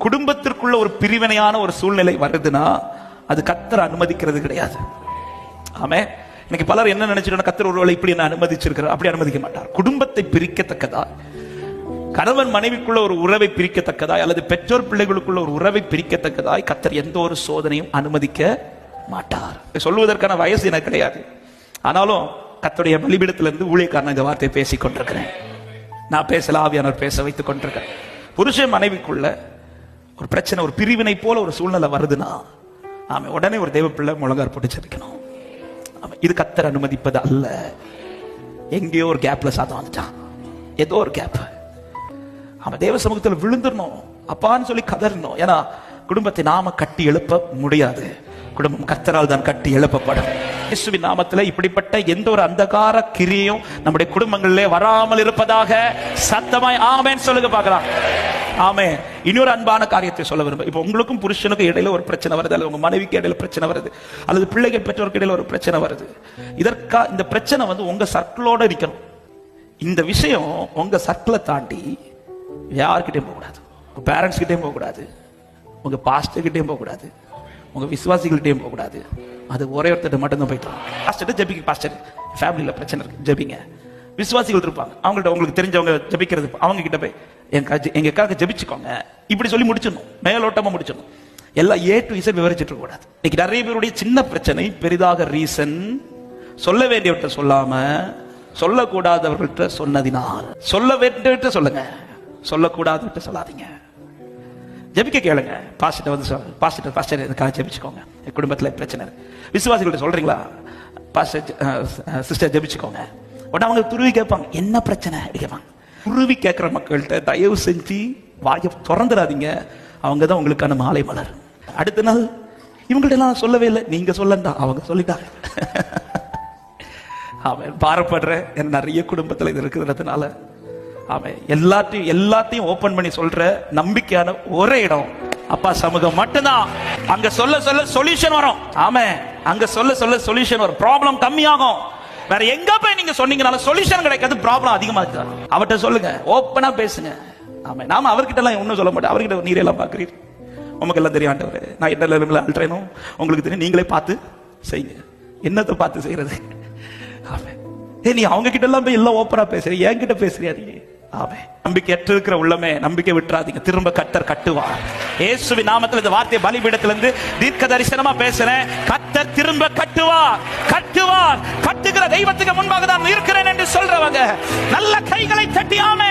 குடும்பத்திற்குள்ள ஒரு பிரிவினையான ஒரு சூழ்நிலை வருதுன்னா அது கர்த்தர் அனுமதிக்கிறது கிடையாது. ஆமே. இன்னைக்கு பலர் என்ன நினைச்சிட்டு கர்த்தர் ஒருவேளை இப்படி என்ன அனுமதிச்சிருக்கிறார், அப்படி அனுமதிக்க மாட்டார். குடும்பத்தை பிரிக்கத்தக்கதா, கணவன் மனைவிக்குள்ள ஒரு உறவை பிரிக்கத்தக்கதாய், அல்லது பெற்றோர் பிள்ளைகளுக்குள்ள ஒரு உறவை பிரிக்கத்தக்கதாய் கர்த்தர் எந்த ஒரு சோதனையும் அனுமதிக்க மாட்டார். சொல்லுவதற்கான வயசு எனக்கு கிடையாது. ஆனாலும் கர்த்தருடைய பலிபீடத்திலிருந்து ஊழியக்காரன் இந்த வார்த்தையை பேசிக் கொண்டிருக்கிறேன். நான் பேசல, ஆவியானவர் பேச வைத்துக் கொண்டிருக்கிறேன். புருஷன் மனைவிக்குள்ள ஒரு பிரச்சனை, ஒரு பிரிவினை போல ஒரு சூழ்நிலை வருதுன்னா ஆமா, உடனே ஒரு தேவ பிள்ளை முழங்கார் போட்டு ஜெபிக்கணும். இது கர்த்தர் அனுமதிப்பது அல்ல. எங்கேயோ ஒரு கேப்ல சாத்தம் வந்துட்டான், ஏதோ ஒரு கேப். அவன் தேவ சமூகத்தில் விழுந்துடணும், அப்பான்னு சொல்லி கதறணும். ஏன்னா குடும்பத்தை நாம கட்டி எழுப்ப முடியாது, குடும்பம் கர்த்தரால் தான் கட்டி எழுப்பப்படும். இயேசுவின் நாமத்தில் இப்படிப்பட்ட எந்த ஒரு அந்தகார கிரியையும் நம்முடைய குடும்பங்களிலே வராமல் இருப்பதாக சத்தமாய் ஆமென் சொல்லுங்க பார்க்கலாம். ஆமே. இன்னொரு அன்பான காரியத்தை சொல்ல விரும்ப, இப்போ உங்களுக்கும் புருஷனுக்கும் இடையில ஒரு பிரச்சனை வருது, அல்லது உங்க மனைவிக்கு இடையில பிரச்சனை வருது, அல்லது பிள்ளைகள் பெற்றோருக்கு இடையில ஒரு பிரச்சனை வருது. இந்த பிரச்சனை உங்க சர்க்கிளோட இருக்கணும். இந்த விஷயம் உங்க சர்க்கிளை தாண்டி யார்கிட்டையும் போகக்கூடாது. உங்க பேரண்ட்ஸ் கிட்டையும் போகக்கூடாது, உங்க பாஸ்டர் கிட்டையும் போகக்கூடாது, உங்க விசுவாசிகள்கிட்டையும் போகக்கூடாது. அது ஒரே ஒருத்தர் மட்டும்தான் போயிட்டு பாஸ்டர் ஜெபிக்க, பாஸ்டர் ஃபேமிலியில் பிரச்சனை இருக்கு ஜெபிங்க. விசுவாசிகள் இருப்பாங்க, அவங்கள்ட்ட உங்களுக்கு தெரிஞ்சவங்க ஜெபிக்கிறது, அவங்க கிட்ட போய் எங்களுக்காக ஜெபிச்சுக்கோங்க இப்படி சொல்லி முடிச்சிடணும், மேலோட்டமா முடிச்சிடணும். எல்லாம் ஏ டு இசை விவரிச்சுட்டு இருக்க கூடாது. இன்னைக்கு நிறைய பேருடைய சின்ன பிரச்சனை பெரிதாக ரீசன் சொல்ல வேண்டியவற்றை சொல்லாம சொல்லக்கூடாதவர்கள்ட்ட சொன்னதினால். சொல்ல வேண்டியவற்றை சொல்லுங்க, சொல்லக்கூடாதவற்றை சொல்லாதீங்க. ஜெபிக்க கேளுங்க. பாஸ்டர் எனக்காக ஜெபிச்சுக்கோங்க, என் குடும்பத்தில் பிரச்சனை. விசுவாசிகள்ட்ட சொல்றீங்களா, பாஸ்டர் சிஸ்டர் ஜெபிச்சுக்கோங்க. உடனே அவங்க துருவி கேட்பாங்க, என்ன பிரச்சனை கேட்பாங்க. துருவி கேட்கிற மக்கள்கிட்ட தயவு செஞ்சு வாயை திறந்துடாதீங்க, அவங்க தான் உங்களுக்கான மாலை மலர். அடுத்த நாள் இவங்கள்ட்ட நான் சொல்லவே இல்லை, நீங்க சொல்லண்டா, அவங்க சொல்லிட்டாங்க. அவன் பாரப்படுற நிறைய குடும்பத்தில் இது இருக்கிறதுனால அவன் எல்லாத்தையும் ஓபன் பண்ணி சொல்ற நம்பிக்கையான ஒரே இடம் அப்பா சமூகம் மட்டும்தான். அங்க சொல்ல சொல்யூஷன் வரும். ஆமே, அங்க சொல்ல சொல்யூஷன் வரும், ப்ராப்ளம் கம்மியாகும். வேற எங்க போய் நீங்க சொன்னீங்கனால சொல்யூஷன் கிடைக்காது, ப்ராப்ளம் அதிகமா இருக்கு. அவர்கிட்ட சொல்லுங்க, ஓப்பனா பேசுங்க. ஆமா, நாம அவர்கிட்ட எல்லாம் ஒன்னும் சொல்ல மாட்டேன். அவர்கிட்ட நீரெல்லாம் பாக்குறீங்க, உமக்கு எல்லாம் தெரியும் ஆண்டவரே, நான் என்ன அல்றேனும் உங்களுக்கு தெரியும், நீங்களே பார்த்து செய்யுங்க. என்னத்தை பார்த்து செய்யறது? ஆமா, நீ அவங்க கிட்ட எல்லாம் போய் எல்லாம் ஓப்பனா பேசுறீங்க, என்கிட்ட பேசுறியா நீ? ஆமே. நம்பிக்கை ஏற்று இருக்கிற உள்ளமே நம்பிக்கை விட்டுறாதீங்க, திரும்ப கர்த்தர் கட்டுவார். இயேசுவின் நாமத்தில் இந்த வார்த்தை பலிபீடத்திலிருந்து தீர்க்க தரிசனமா பேசுறேன். கர்த்தர் திரும்ப கட்டுவார். கட்டுகிற தெய்வத்துக்கு முன்பாக தான் இருக்கிறேன் என்று சொல்றவங்க நல்ல கைகளை தட்டி ஆமே.